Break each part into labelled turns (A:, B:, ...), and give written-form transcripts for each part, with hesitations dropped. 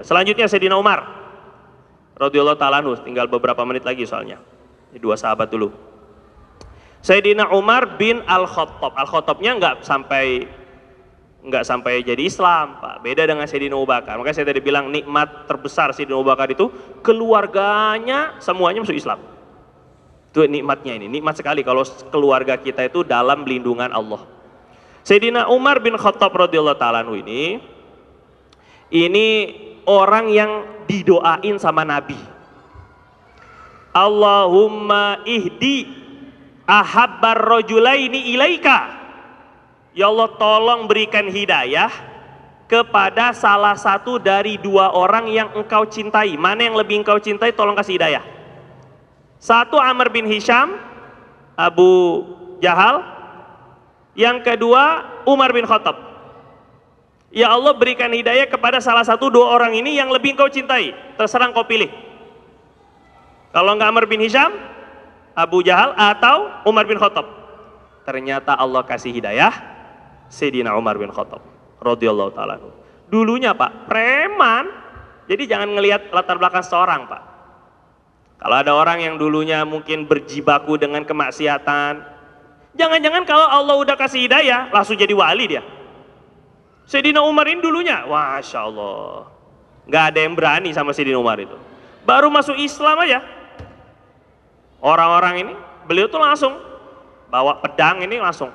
A: Selanjutnya Sayyidina Umar radhiyallahu ta'ala anhu, tinggal beberapa menit lagi soalnya. Ini dua sahabat dulu. Sayyidina Umar bin Al-Khattab. Al-Khattabnya nggak sampai jadi Islam, Pak. Beda dengan Sayyidina Abu Bakar. Makanya saya tadi bilang nikmat terbesar Sayyidina Abu Bakar itu keluarganya semuanya masuk Islam. Itu nikmatnya ini. Nikmat sekali kalau keluarga kita itu dalam lindungan Allah. Sayyidina Umar bin Khattab radhiyallahu ta'ala anhu ini orang yang didoain sama Nabi. Allahumma ihdi ahabbar rajulaini ilaika. Ya Allah, tolong berikan hidayah kepada salah satu dari dua orang yang engkau cintai. Mana yang lebih engkau cintai, tolong kasih hidayah. Satu Amr bin Hisham, Abu Jahal. Yang kedua Umar bin Khattab. Ya Allah, berikan hidayah kepada salah satu dua orang ini yang lebih engkau cintai. Terserah engkau pilih. Kalau enggak Amr bin Hisham, Abu Jahal, atau Umar bin Khattab. Ternyata Allah kasih hidayah Sayyidina Umar bin Khattab radhiyallahu ta'ala. Dulunya Pak, preman. Jadi jangan ngelihat latar belakang seorang, Pak. Kalau ada orang yang dulunya mungkin berjibaku dengan kemaksiatan, jangan-jangan kalau Allah udah kasih hidayah langsung jadi wali dia. Sayyidina Umar ini dulunya, Masya Allah, nggak ada yang berani sama Sayyidina Umar itu. Baru masuk Islam aja, orang-orang ini, beliau tuh langsung bawa pedang ini langsung.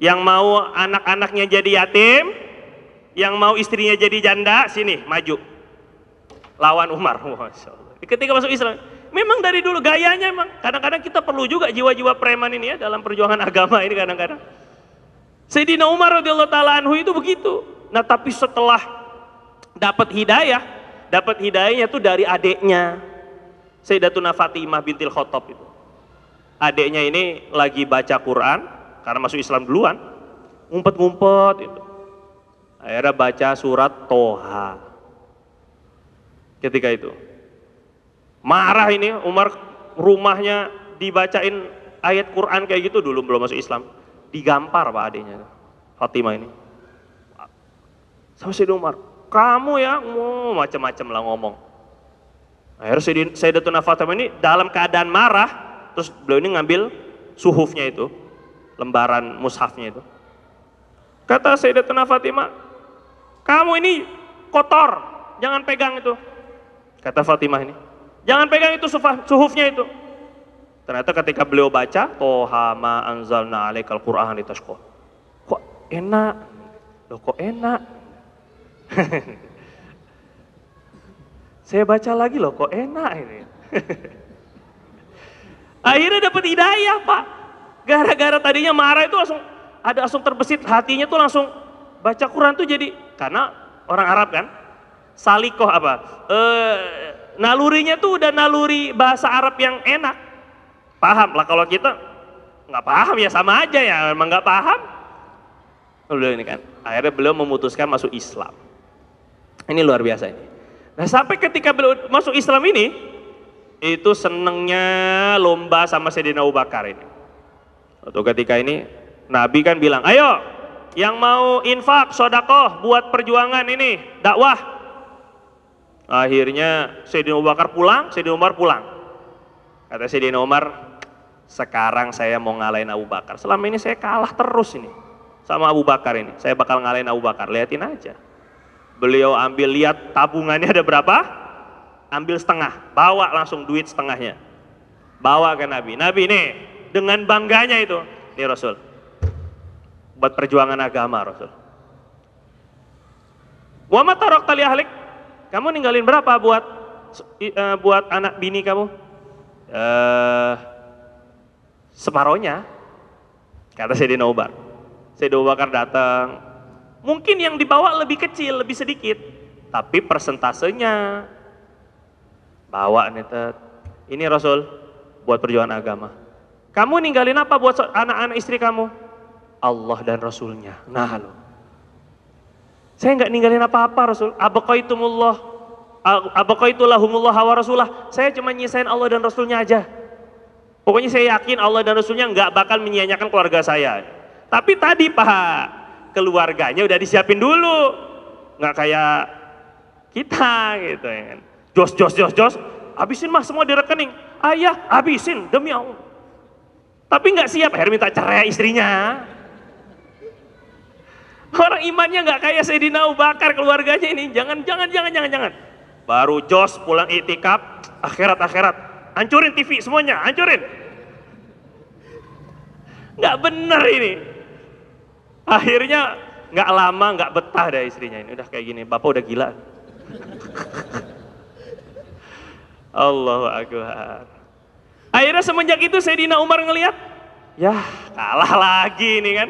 A: Yang mau anak-anaknya jadi yatim, yang mau istrinya jadi janda, sini maju lawan Umar. Masya Allah. Ketika masuk Islam, memang dari dulu gayanya memang. Kadang-kadang kita perlu juga jiwa-jiwa preman ini ya dalam perjuangan agama ini kadang-kadang. Sayyidina Umar radhiyallahu ta'ala anhu itu begitu. Nah tapi setelah dapat hidayahnya itu dari adiknya Sayyidatuna Fatimah bintil Khattab itu. Adiknya ini lagi baca Quran karena masuk Islam duluan, ngumpet-ngumpet itu. Akhirnya baca surat Toha. Ketika itu marah ini Umar, rumahnya dibacain ayat Quran kayak gitu, dulu belum masuk Islam, digampar Pak adiknya Fatimah ini sama Sayyidina Umar. Kamu ya macam-macam lah ngomong. Akhirnya Sayyidatuna Fatimah ini dalam keadaan marah, terus beliau ini ngambil suhufnya itu, lembaran mushafnya itu. Kata Sayyidatuna Fatimah, kamu ini kotor, jangan pegang itu. Kata Fatimah ini, jangan pegang itu suhufnya itu. Ternyata ketika beliau baca, Toha ma anzalna alaikal Qur'an litashqa. Kok enak? Loh kok enak? Saya baca lagi loh, kok enak ini. Akhirnya dapat hidayah Pak. Gara-gara tadinya marah itu langsung terbesit hatinya tuh, langsung baca Quran tuh jadi, karena orang Arab kan, salikoh apa? Nalurinya tuh udah naluri bahasa Arab yang enak. Paham lah, kalau kita nggak paham ya sama aja ya, memang nggak paham. Beliau ini kan, akhirnya beliau memutuskan masuk Islam. Ini luar biasa ini. Nah sampai ketika beliau masuk Islam ini, itu senengnya lomba sama Sayyidina Abu Bakar ini. Waktu ketika ini Nabi kan bilang, ayo yang mau infak, sodakoh buat perjuangan ini, dakwah. Akhirnya Sayyidina Abu Bakar pulang, Sayyidina Umar pulang. Kata Sayyidina Umar, sekarang saya mau ngalahin Abu Bakar. Selama ini saya kalah terus ini sama Abu Bakar ini. Saya bakal ngalahin Abu Bakar, liatin aja. Beliau ambil, lihat tabungannya ada berapa, ambil setengah, bawa langsung duit setengahnya, bawa ke Nabi. Nabi nih dengan bangganya itu, nih Rasul, buat perjuangan agama Rasul. Wa ma tarakta li ahlik, kamu ninggalin berapa buat anak bini kamu? Separohnya, kata Sayyidina Umar. Sayyidina Abu Bakar datang, mungkin yang dibawa lebih kecil, lebih sedikit, tapi persentasenya bawa nih, ini Rasul buat perjuangan agama. Kamu ninggalin apa buat anak-anak istri kamu? Allah dan Rasulnya. Nah loh, saya nggak ninggalin apa-apa Rasul. Abaqaitulahumullah wa rasulah. Saya cuma nyisain Allah dan Rasulnya aja. Pokoknya saya yakin Allah dan Rasulnya nggak bakal menyia-nyiakan keluarga saya. Tapi tadi Pak, keluarganya udah disiapin dulu, nggak kayak kita gitu ya kan. Jos, habisin mah semua di rekening. Ayah, habisin demi Allah. Tapi nggak siap, akhirnya minta cerai istrinya. Orang imannya nggak kayak Sayyidina Abu Bakar, keluarganya ini. Jangan. Baru jos pulang iktikaf, akhirat. Hancurin TV semuanya, hancurin. Nggak bener ini. Akhirnya nggak lama nggak betah dah istrinya ini. Udah kayak gini, bapak udah gila. Allahu Akbar. Akhirnya semenjak itu Sayyidina Umar ngelihat, ya kalah lagi ini kan.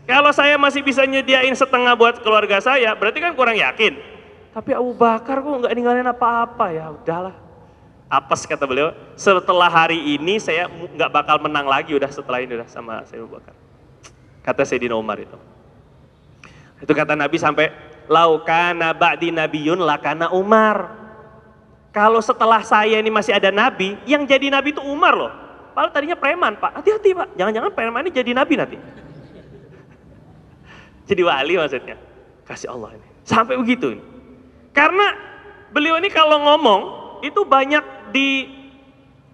A: Kalau saya masih bisa nyediain setengah buat keluarga saya, berarti kan kurang yakin. Tapi Abu Bakar kok nggak ninggalin apa-apa, ya udahlah. Apes kata beliau, setelah hari ini saya nggak bakal menang lagi udah setelah ini udah sama Sayyidina Abu Bakar. Kata Sayyidina Umar itu. Itu kata Nabi sampai, laukana ba'di nabiyun lakana Umar. Kalau setelah saya ini masih ada Nabi, yang jadi Nabi itu Umar loh. Padahal tadinya preman Pak, hati-hati Pak, jangan-jangan preman ini jadi Nabi nanti. Jadi wali maksudnya, kasih Allah ini. Sampai begitu ini. Karena beliau ini kalau ngomong, itu banyak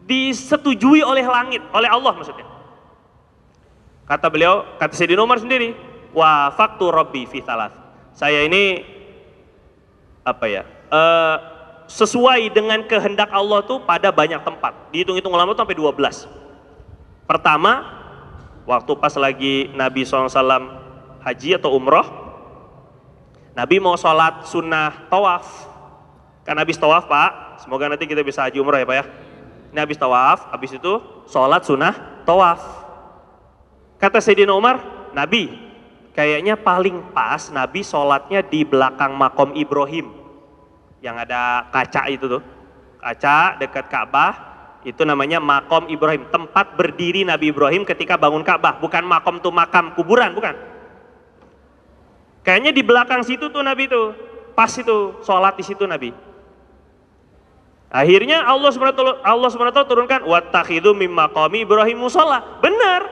A: disetujui oleh langit, oleh Allah maksudnya. Kata beliau, kata Sayyidina Umar sendiri, wa faktu rabbi fi thalath. Saya ini sesuai dengan kehendak Allah tuh pada banyak tempat. Dihitung-hitung ulama tuh sampai 12. Pertama, waktu pas lagi Nabi SAW haji atau umroh, Nabi mau sholat sunnah tawaf. Kan habis tawaf Pak, semoga nanti kita bisa haji umroh ya Pak ya. Ini habis tawaf, habis itu sholat sunnah tawaf. Kata Sayyidina Umar, Nabi, kayaknya paling pas Nabi sholatnya di belakang makom Ibrahim. Yang ada kaca itu tuh, kaca dekat Ka'bah, itu namanya makom Ibrahim. Tempat berdiri Nabi Ibrahim ketika bangun Ka'bah, bukan makom tuh makam kuburan, bukan. Kayaknya di belakang situ tuh Nabi tuh, pas itu sholat di situ Nabi. Akhirnya Allah SWT turunkan wattakhidhu mim maqami Ibrahim musalla. Benar,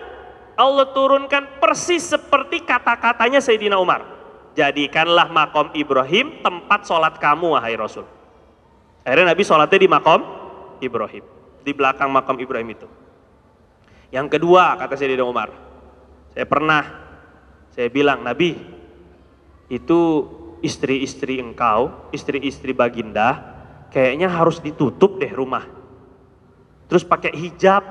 A: Allah turunkan persis seperti kata-katanya Sayyidina Umar. Jadikanlah makom Ibrahim tempat sholat kamu wahai Rasul. Akhirnya Nabi sholatnya di makom Ibrahim, di belakang makom Ibrahim itu. Yang kedua kata Sayyidina Umar, saya bilang Nabi, itu istri-istri engkau, istri-istri baginda, kayaknya harus ditutup deh rumah. Terus pakai hijab.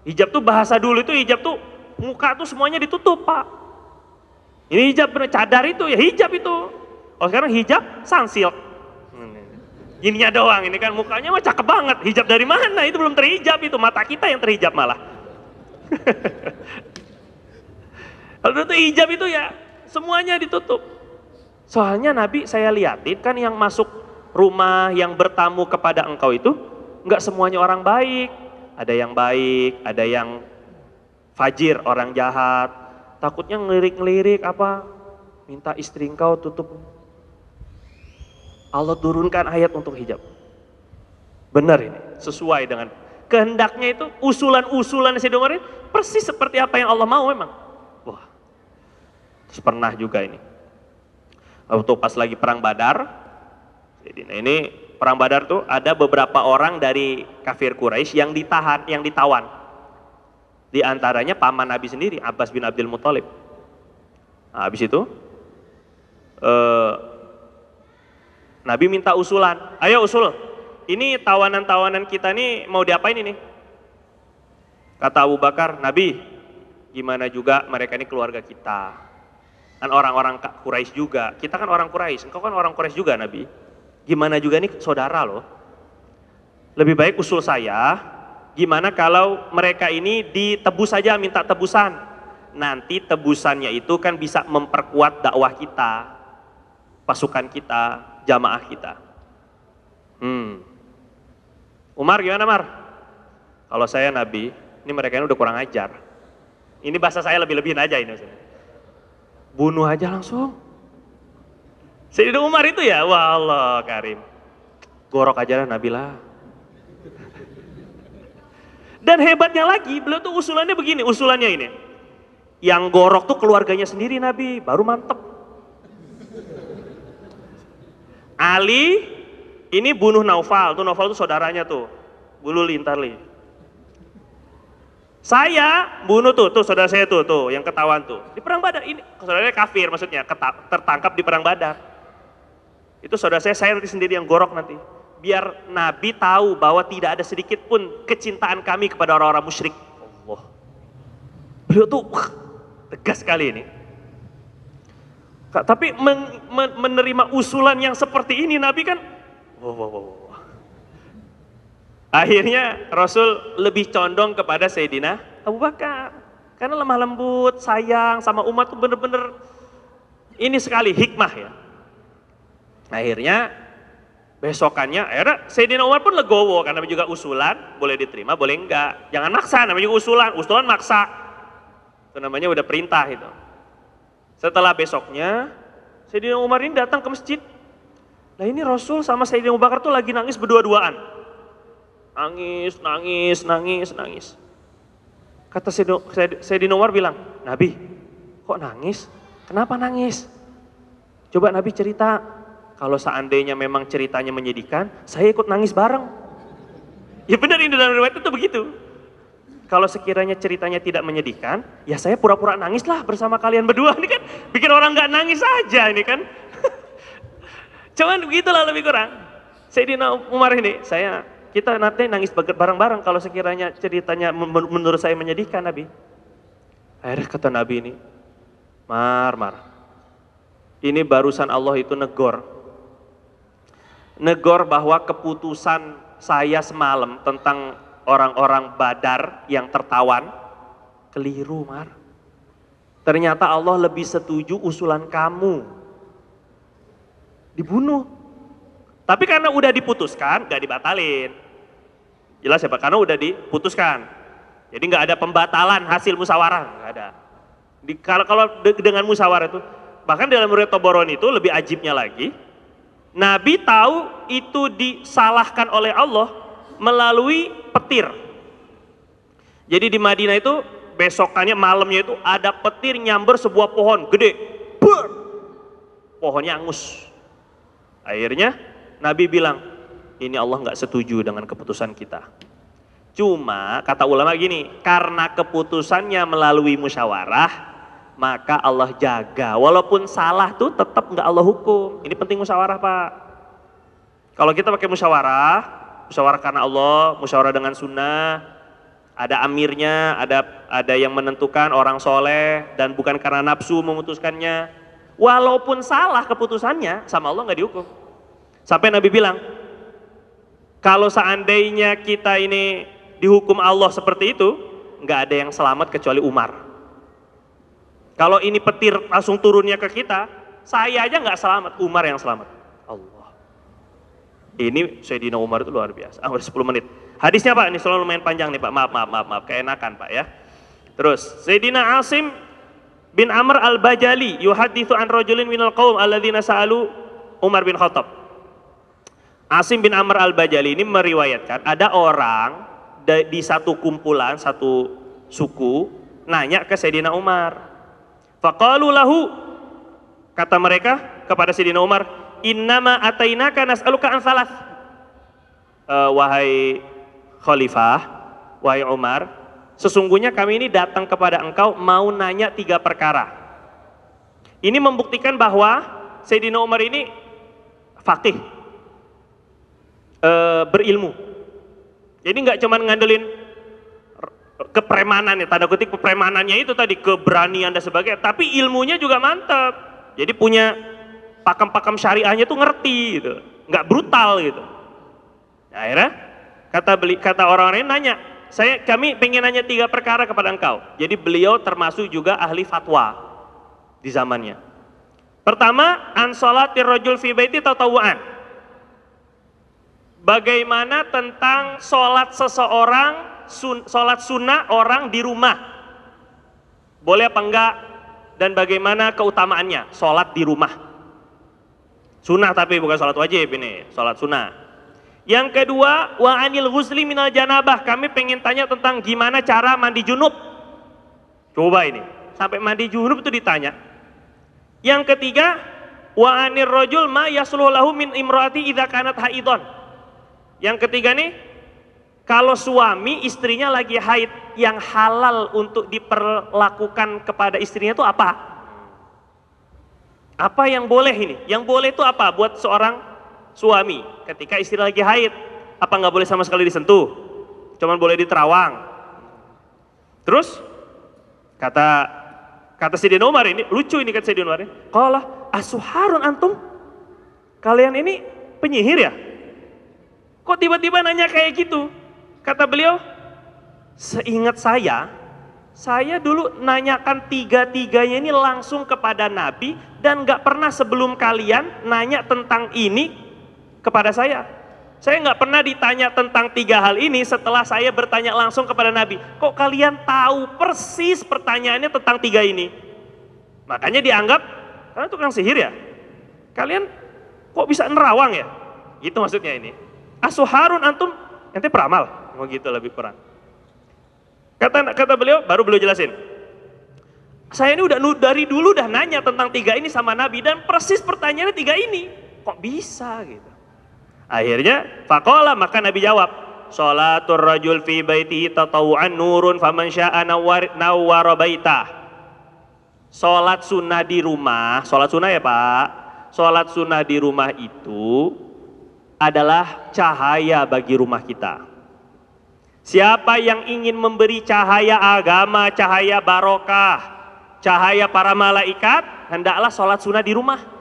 A: Hijab tuh bahasa dulu itu hijab tuh muka tuh semuanya ditutup Pak. Ini hijab bener, cadar itu ya hijab itu. Oh sekarang hijab sunsilk. Gininya doang, ini kan mukanya mah cakep banget. Hijab dari mana? Itu belum terhijab itu, mata kita yang terhijab malah. Kalau itu hijab itu ya semuanya ditutup. Soalnya Nabi saya liatin kan yang masuk rumah yang bertamu kepada engkau itu enggak semuanya orang baik. Ada yang baik, ada yang fajir, orang jahat. Takutnya ngelirik-ngelirik apa, minta istri engkau tutup. Allah turunkan ayat untuk hijab. Benar ini, sesuai dengan kehendaknya itu, usulan-usulan Sayyidina Umar persis seperti apa yang Allah mau memang. Wah, terus pernah juga ini. Waktu pas lagi perang Badar, ini perang Badar tuh ada beberapa orang dari kafir Quraisy yang ditahan, yang ditawan. Di antaranya paman Nabi sendiri, Abbas bin Abdul Muthalib. Nah, habis itu Nabi minta usulan, ayo usul, ini tawanan-tawanan kita nih mau diapain ini? Kata Abu Bakar, Nabi, gimana juga mereka ini keluarga kita. Kan orang-orang Quraisy juga, kita kan orang Quraisy, engkau kan orang Quraisy juga Nabi. Gimana juga nih saudara loh. Lebih baik usul saya, gimana kalau mereka ini ditebus saja, minta tebusan. Nanti tebusannya itu kan bisa memperkuat dakwah kita, pasukan kita, jamaah kita. Umar gimana Mar? Kalau saya Nabi, ini mereka ini udah kurang ajar. Ini bahasa saya lebih-lebihin aja ini. Bunuh aja langsung. Sayyidina Umar itu ya, wah Allah karim. Gorok aja lah Nabi lah. Dan hebatnya lagi, beliau tuh usulannya begini, usulannya ini. Yang gorok tuh keluarganya sendiri Nabi, baru mantep. Ali ini bunuh Naufal, tuh Naufal tuh saudaranya tuh, bunuh Lintarli. Saya bunuh tuh saudara saya tuh yang ketahuan tuh di perang Badar. Ini saudaranya kafir, maksudnya tertangkap di perang Badar. Itu saudara saya nanti sendiri yang gorok nanti. Biar Nabi tahu bahwa tidak ada sedikit pun kecintaan kami kepada orang-orang musyrik. Allah. Beliau tuh tegas sekali ini. Tapi menerima usulan yang seperti ini Nabi kan, wow. Akhirnya Rasul lebih condong kepada Sayyidina Abu Bakar. Karena lemah lembut, sayang sama umat tuh bener-bener ini sekali hikmah ya. Akhirnya besokannya, Sayyidina Umar pun legowo karena juga usulan, boleh diterima, boleh enggak. Jangan maksa, namanya juga usulan maksa. Itu namanya udah perintah itu. Setelah besoknya, Sayyidina Umar ini datang ke masjid. Nah ini Rasul sama Sayyidina Abu Bakar tuh lagi nangis berdua-duaan. Nangis. Kata Sayyidina Umar bilang, Nabi, kok nangis? Kenapa nangis? Coba Nabi cerita, kalau seandainya memang ceritanya menyedihkan, saya ikut nangis bareng. Ya benar, ini dalam riwayat itu begitu. Kalau sekiranya ceritanya tidak menyedihkan, ya saya pura-pura nangis lah bersama kalian berdua. Ini kan bikin orang nggak nangis aja ini kan. Cuman begitulah lebih kurang. Sayyidina Umar ini, kita nanti nangis bareng-bareng kalau sekiranya ceritanya menurut saya menyedihkan Nabi. Akhirnya kata Nabi ini, Mar. Ini barusan Allah itu negor bahwa keputusan saya semalam tentang orang-orang Badar yang tertawan keliru, Mar. Ternyata Allah lebih setuju usulan kamu dibunuh. Tapi karena udah diputuskan, gak dibatalin. Jelas ya Pak, karena udah diputuskan. Jadi gak ada pembatalan hasil musyawarah, gak ada. Kalau dengan musyawarah itu, bahkan dalam riwayat Tabarani itu lebih ajibnya lagi, Nabi tahu itu disalahkan oleh Allah melalui petir. Jadi di Madinah itu besokannya malamnya itu ada petir nyamber sebuah pohon gede. Pohonnya angus. Akhirnya Nabi bilang, ini Allah nggak setuju dengan keputusan kita. Cuma kata ulama gini, karena keputusannya melalui musyawarah, maka Allah jaga. Walaupun salah tuh tetap nggak Allah hukum. Ini penting musyawarah Pak. Kalau kita pakai musyawarah karena Allah, musyawarah dengan sunnah, ada amirnya, ada yang menentukan orang soleh dan bukan karena nafsu memutuskannya. Walaupun salah keputusannya, sama Allah nggak dihukum. Sampai Nabi bilang, kalau seandainya kita ini dihukum Allah seperti itu, nggak ada yang selamat kecuali Umar. Kalau ini petir langsung turunnya ke kita, saya aja nggak selamat, Umar yang selamat. Allah. Ini Sayyidina Umar itu luar biasa. Udah 10 menit. Hadisnya Pak, ini selalu lumayan panjang nih Pak. Maaf, keenakan Pak ya. Terus, Sayyidina Asim bin Amr al-Bajali yuhadithu an rajulin minal qaum alladzina sa'alu Umar bin Khattab. Asim bin Amr al-Bajali ini meriwayatkan ada orang di satu kumpulan, satu suku nanya ke Sayyidina Umar. Faqalu lahu, kata mereka kepada Sayyidina Umar, innama atainaka nas'aluka an thalath. Wahai khalifah, wahai Umar, sesungguhnya kami ini datang kepada engkau mau nanya 3 perkara. Ini membuktikan bahwa Sayyidina Umar ini faqih, berilmu. Jadi nggak cuma ngandelin kepremanan ya, tanda kutip kepremanannya itu tadi, keberanian dan sebagainya, tapi ilmunya juga mantap. Jadi punya pakem-pakem syariahnya tuh ngerti gitu, nggak brutal gitu. Nah, akhirnya kata orang-orang ini nanya, kami pengen nanya 3 perkara kepada engkau. Jadi beliau termasuk juga ahli fatwa di zamannya. Pertama, an sholatir rajul fi baiti tatawu'an. Bagaimana tentang sholat seseorang, sholat sunnah orang di rumah, boleh apa enggak, dan bagaimana keutamaannya sholat di rumah, sunnah tapi bukan sholat wajib, ini sholat sunnah. Yang kedua, wa anil ghusli minal janabah, kami pengen tanya tentang gimana cara mandi junub. Coba ini, sampai mandi junub itu ditanya. Yang ketiga, Wa anir rajul ma yasluhu lahu min imraati idza kanat haidon. Yang ketiga nih, kalau suami istrinya lagi haid, yang halal untuk diperlakukan kepada istrinya itu apa? Apa yang boleh ini? Yang boleh itu apa buat seorang suami ketika istri lagi haid? Apa nggak boleh sama sekali disentuh? Cuman boleh diterawang. Terus kata Sayyidina Umar ini, lucu ini kata Sayyidina Umar ini. Qala asuharun antum? Kalian ini penyihir ya? Kok tiba-tiba nanya kayak gitu? Kata beliau, seingat saya dulu nanyakan tiga-tiganya ini langsung kepada Nabi dan gak pernah sebelum kalian nanya tentang ini kepada saya. Saya gak pernah ditanya tentang tiga hal ini setelah saya bertanya langsung kepada Nabi. Kok kalian tahu persis pertanyaannya tentang tiga ini? Makanya dianggap, karena tukang sihir ya, kalian kok bisa nerawang ya? Gitu maksudnya ini. Asuharun antum, ente peramal. Oh gitu lebih kurang. Kata beliau, baru beliau jelasin. Saya ini udah dari dulu udah nanya tentang tiga ini sama Nabi dan persis pertanyaannya tiga ini. Kok bisa gitu? Akhirnya faqala, maka Nabi jawab, sholatur rajul fi baitihi tatawu'an nurun faman syaa nawwara baitah. Sholat sunnah di rumah, sholat sunnah ya Pak. Sholat sunnah di rumah itu adalah cahaya bagi rumah kita. Siapa yang ingin memberi cahaya agama, cahaya barokah, cahaya para malaikat, hendaklah sholat sunnah di rumah.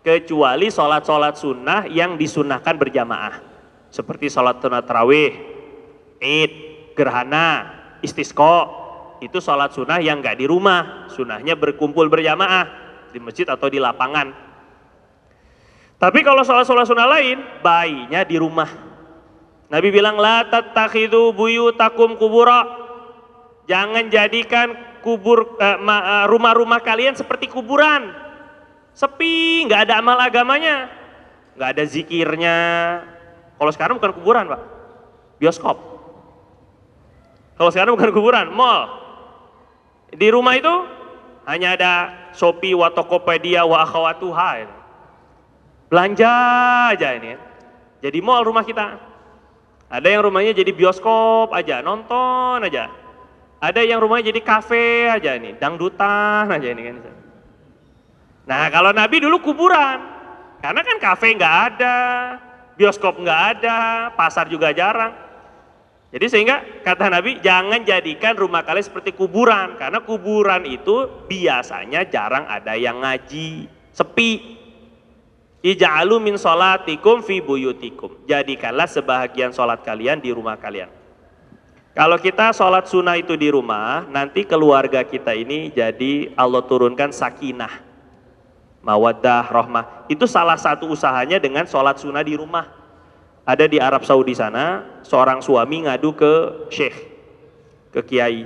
A: Kecuali sholat-sholat sunnah yang disunnahkan berjamaah. Seperti sholat sunat tarawih, id, gerhana, istisqa. Itu sholat sunnah yang nggak di rumah. Sunnahnya berkumpul berjamaah di masjid atau di lapangan. Tapi kalau sholat-sholat sunnah lain, baiknya di rumah. Nabi bilang, la tattakhidhu buyutakum kubura. Jangan jadikan rumah-rumah kalian seperti kuburan. Sepi, nggak ada amal agamanya, nggak ada zikirnya. Kalau sekarang bukan kuburan Pak, bioskop. Kalau sekarang bukan kuburan, mall. Di rumah itu hanya ada Shopee, wa Tokopedia, wa akhawatuha. Belanja aja ini. Jadi mall rumah kita. Ada yang rumahnya jadi bioskop aja, nonton aja. Ada yang rumahnya jadi kafe aja nih, dangdutan aja ini kan. Nah kalau Nabi dulu kuburan, karena kan kafe nggak ada, bioskop nggak ada, pasar juga jarang. Jadi sehingga kata Nabi, jangan jadikan rumah kalian seperti kuburan, karena kuburan itu biasanya jarang ada yang ngaji, sepi. Ija'alu min sholatikum fi buyutikum. Jadikanlah sebahagian sholat kalian di rumah kalian. Kalau kita sholat sunnah itu di rumah, nanti keluarga kita ini jadi Allah turunkan sakinah, mawaddah, rahmah. Itu salah satu usahanya dengan sholat sunnah di rumah. Ada di Arab Saudi sana, seorang suami ngadu ke syekh, ke kiai.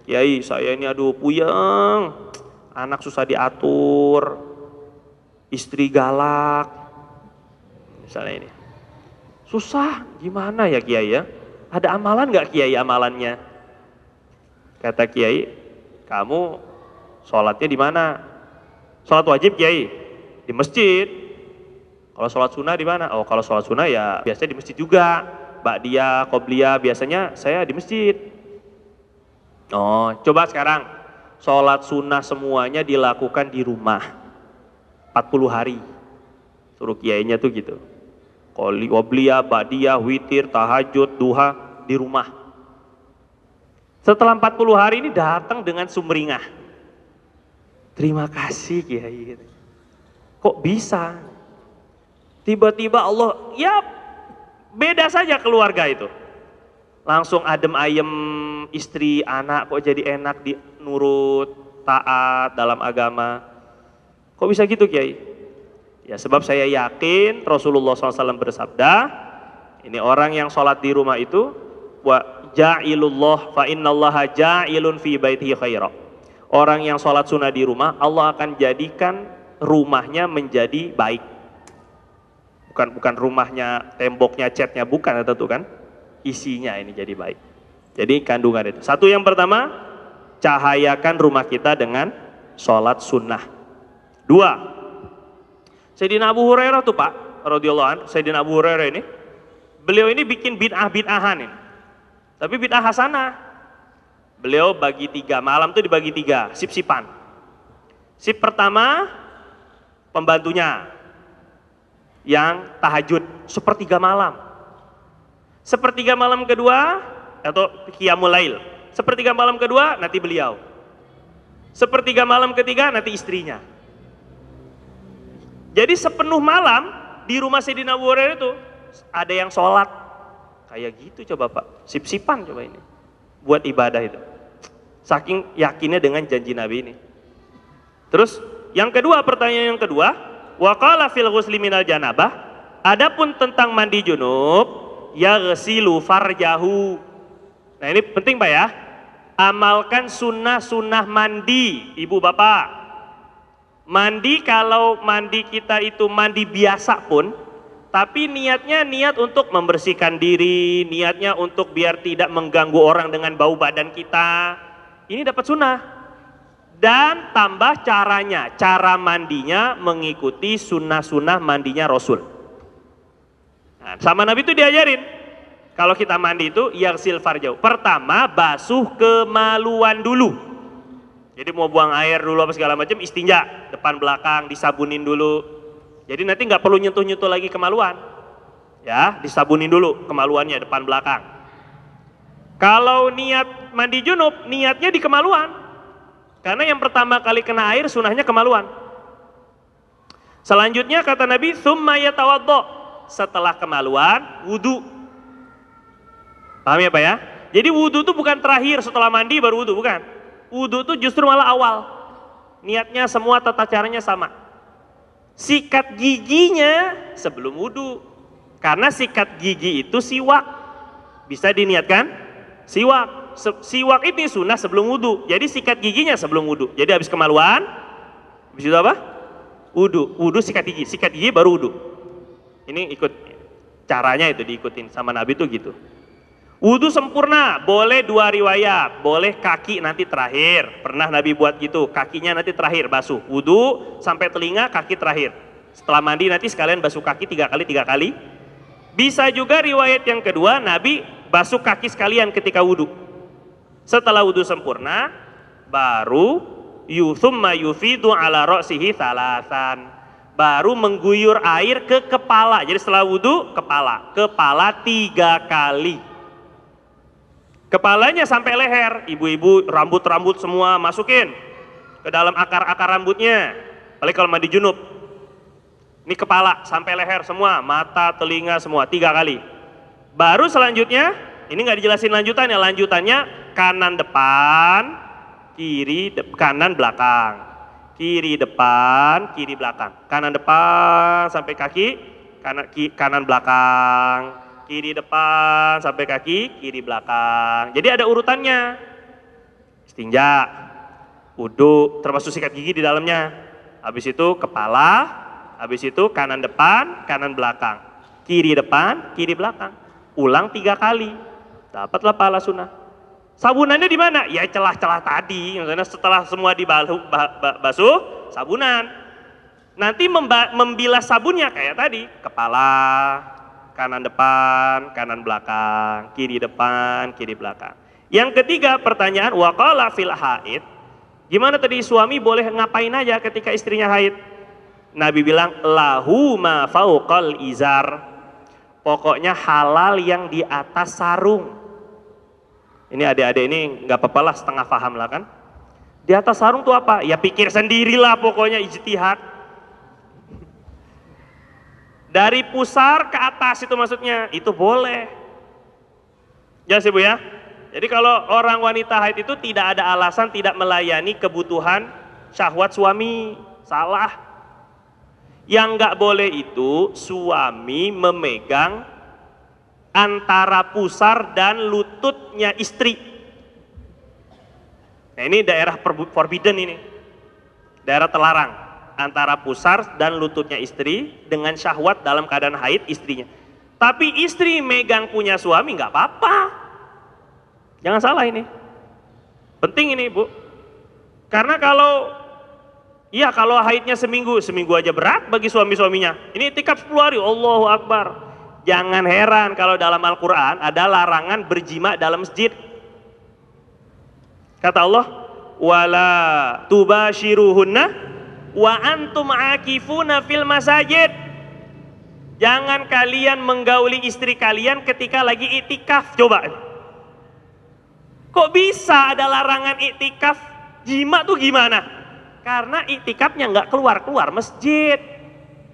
A: Kiai, saya ini aduh puyeng, anak susah diatur, istri galak, misalnya ini. Susah, gimana ya Kiai ya? Ada amalan nggak Kiai amalannya? Kata Kiai, kamu sholatnya di mana? Sholat wajib Kiai? Di masjid. Kalau sholat sunnah di mana? Oh kalau sholat sunnah ya biasanya di masjid juga. Ba'diyah, qobliyah, biasanya saya di masjid. Oh coba sekarang, sholat sunnah semuanya dilakukan di rumah. 40 hari, suruh kiainya tuh gitu. Qobliyah, ba'diyah, witir, tahajud, duha di rumah. Setelah 40 hari ini datang dengan sumringah. Terima kasih Kiai. Kok bisa? Tiba-tiba Allah, ya beda saja keluarga itu. Langsung adem ayem, istri, anak kok jadi enak nurut, taat dalam agama. Kok bisa gitu Kiai? Ya sebab saya yakin Rasulullah SAW bersabda, ini orang yang sholat di rumah itu, wa ja'ilullah fa innallaha ja'ilun fi baitihi khaira. Orang yang sholat sunnah di rumah, Allah akan jadikan rumahnya menjadi baik. Bukan rumahnya, temboknya, catnya, bukan tentu kan? Isinya ini jadi baik. Jadi kandungan itu. Satu yang pertama, cahayakan rumah kita dengan sholat sunnah. 2, Sayyidina Abu Hurairah tuh Pak, radhiyallahu anhu, Sayyidina Abu Hurairah ini, beliau ini bikin bid'ah-bid'ahan ini. Tapi bid'ah hasanah. Beliau bagi 3, malam tuh dibagi 3, sip-sipan. Sip pertama, pembantunya yang tahajud sepertiga malam. Sepertiga malam kedua, atau qiyamul lail. Sepertiga malam kedua, nanti beliau. Sepertiga malam ketiga, nanti istrinya. Jadi sepenuh malam di rumah Sayyidina Abu Hurairah itu ada yang sholat kayak gitu. Coba Pak, sip-sipan coba ini buat ibadah itu, saking yakinnya dengan janji Nabi ini. Terus yang kedua, pertanyaan yang kedua, waqala fil ghusli minal janabah, adapun tentang mandi junub, yaghsilu farjahu. Nah ini penting Pak ya, amalkan sunnah-sunnah mandi ibu bapak. Mandi, kalau mandi kita itu mandi biasa pun, tapi niatnya niat untuk membersihkan diri, niatnya untuk biar tidak mengganggu orang dengan bau badan kita, ini dapat sunnah. Dan tambah caranya, cara mandinya mengikuti sunnah-sunnah mandinya Rasul. Nah, sama Nabi itu diajarin, kalau kita mandi itu yaghsil farjau. Pertama basuh kemaluan dulu. Jadi mau buang air dulu apa segala macam, istinja depan belakang disabunin dulu. Jadi nanti nggak perlu nyentuh-nyentuh lagi kemaluan, ya disabunin dulu kemaluannya depan belakang. Kalau niat mandi junub, niatnya di kemaluan, karena yang pertama kali kena air sunahnya kemaluan. Selanjutnya kata Nabi, tsumma yatawaddo, setelah kemaluan wudu. Paham ya Pak ya? Jadi wudu itu bukan terakhir setelah mandi baru wudu, bukan. Wudu itu justru malah awal. Niatnya semua tata caranya sama. Sikat giginya sebelum wudu. Karena sikat gigi itu siwak. Bisa diniatkan siwak. Siwak ini sunnah sebelum wudu. Jadi sikat giginya sebelum wudu. Jadi habis kemaluan, habis itu apa? Wudu. Wudu sikat gigi baru wudu. Ini ikut caranya itu diikutin sama Nabi tuh gitu. Wudu sempurna, boleh 2 riwayat, boleh kaki nanti terakhir. Pernah Nabi buat gitu, kakinya nanti terakhir basuh. Wudu sampai telinga, kaki terakhir. Setelah mandi nanti sekalian basuh kaki 3 kali. Bisa juga riwayat yang kedua, Nabi basuh kaki sekalian ketika wudu. Setelah wudu sempurna, baru thumma yufidu ala ra'sihi thalathan. Baru mengguyur air ke kepala. Jadi setelah wudu, kepala 3 kali. Kepalanya sampai leher, ibu-ibu rambut-rambut semua masukin ke dalam akar-akar rambutnya. Apalagi kalau mandi junub. Ini kepala sampai leher semua, mata, telinga semua 3 kali. Baru selanjutnya, ini nggak dijelasin lanjutannya. Lanjutannya kanan depan, kanan belakang. Kiri depan, kiri belakang. Kanan depan sampai kaki, kanan belakang. Kiri depan sampai kaki, kiri belakang. Jadi ada urutannya. Istinja, wudu, termasuk sikat gigi di dalamnya. Habis itu kepala, habis itu kanan depan, kanan belakang. Kiri depan, kiri belakang. Ulang 3 kali. Dapatlah pahala sunnah. Sabunannya di mana? Ya celah-celah tadi. Maksudnya setelah semua dibasuh, sabunan. Nanti membilas sabunnya kayak tadi, kepala, kanan depan, kanan belakang, kiri depan, kiri belakang. Yang ketiga pertanyaan, waqala fil haid. Gimana tadi suami boleh ngapain aja ketika istrinya haid? Nabi bilang lahu ma fauqal izar. Pokoknya halal yang di atas sarung. Ini adik-adik ini nggak apa-apa lah, setengah paham lah kan. Di atas sarung tuh apa? Ya pikir sendirilah, pokoknya ijtihad. Dari pusar ke atas itu maksudnya, itu boleh. Jelas Ibu ya? Jadi kalau orang wanita haid itu tidak ada alasan tidak melayani kebutuhan syahwat suami, salah. Yang nggak boleh itu suami memegang antara pusar dan lututnya istri. Nah ini daerah forbidden ini, daerah terlarang. Antara pusar dan lututnya istri dengan syahwat dalam keadaan haid istrinya. Tapi istri megang punya suami nggak apa-apa. Jangan salah ini. Penting ini Bu. Karena kalau Iya, kalau haidnya seminggu aja berat bagi suami-suaminya. Ini itikaf 10 hari, Allahu Akbar. Jangan heran kalau dalam Al-Quran ada larangan berjima dalam masjid. Kata Allah, wala tubashiruhunna wa antum akifuna fil masajid. Jangan kalian menggauli istri kalian ketika lagi itikaf. Coba. Kok bisa ada larangan itikaf? Jima tuh gimana? Karena itikafnya nggak keluar masjid.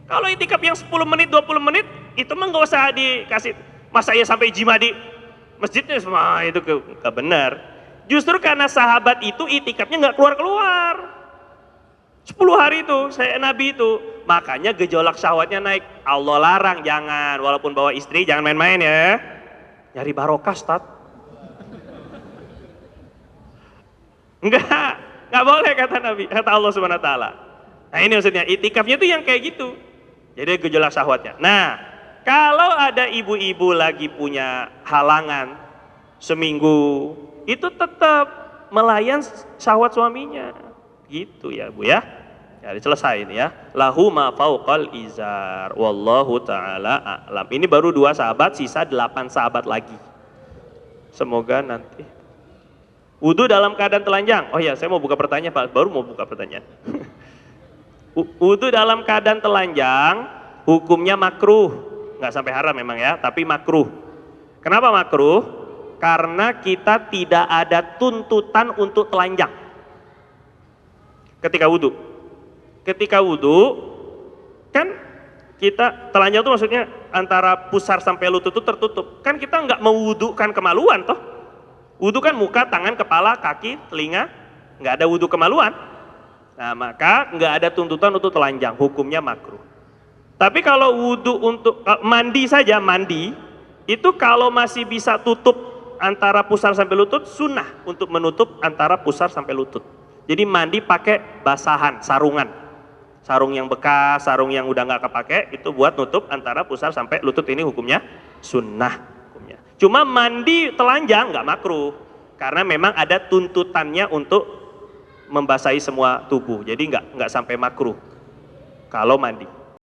A: Kalau itikaf yang 10 menit, 20 menit, itu mah nggak usah dikasih. Masa ya sampai jima di masjidnya, semua itu nggak benar. Justru karena sahabat itu itikafnya nggak keluar. 10 hari itu, saya Nabi itu. Makanya gejolak syahwatnya naik. Allah larang, jangan. Walaupun bawa istri, jangan main-main ya. Nyari barokah, Ustaz. Nggak boleh kata Nabi, kata Allah Subhanahu Wa Taala. Nah ini maksudnya, itikafnya itu yang kayak gitu. Jadi gejolak syahwatnya. Nah, kalau ada ibu-ibu lagi punya halangan seminggu, itu tetap melayan syahwat suaminya. Gitu ya Bu ya. Jadi selesai ini ya. Lahu ma fauqal izar. Wallahu ta'ala a'lam. Ini baru 2 sahabat, sisa 8 sahabat lagi. Semoga nanti. Wudu dalam keadaan telanjang. Oh ya, saya mau buka pertanyaan Pak. Baru mau buka pertanyaan. Wudu dalam keadaan telanjang, hukumnya makruh. Nggak sampai haram memang ya, tapi makruh. Kenapa makruh? Karena kita tidak ada tuntutan untuk telanjang. Ketika wudu. Ketika wudu, kan kita telanjang itu maksudnya antara pusar sampai lutut itu tertutup. Kan kita nggak mewudukan kemaluan toh. Wudu kan muka, tangan, kepala, kaki, telinga, nggak ada wudu kemaluan. Nah maka nggak ada tuntutan untuk telanjang, hukumnya makruh. Tapi kalau wudu untuk mandi saja, mandi itu kalau masih bisa tutup antara pusar sampai lutut, sunnah untuk menutup antara pusar sampai lutut. Jadi mandi pakai basahan, sarungan, sarung yang bekas, sarung yang udah nggak kepake, itu buat nutup antara pusar sampai lutut, ini hukumnya sunnah. Cuma mandi telanjang nggak makruh, karena memang ada tuntutannya untuk membasahi semua tubuh, jadi nggak sampai makruh kalau mandi.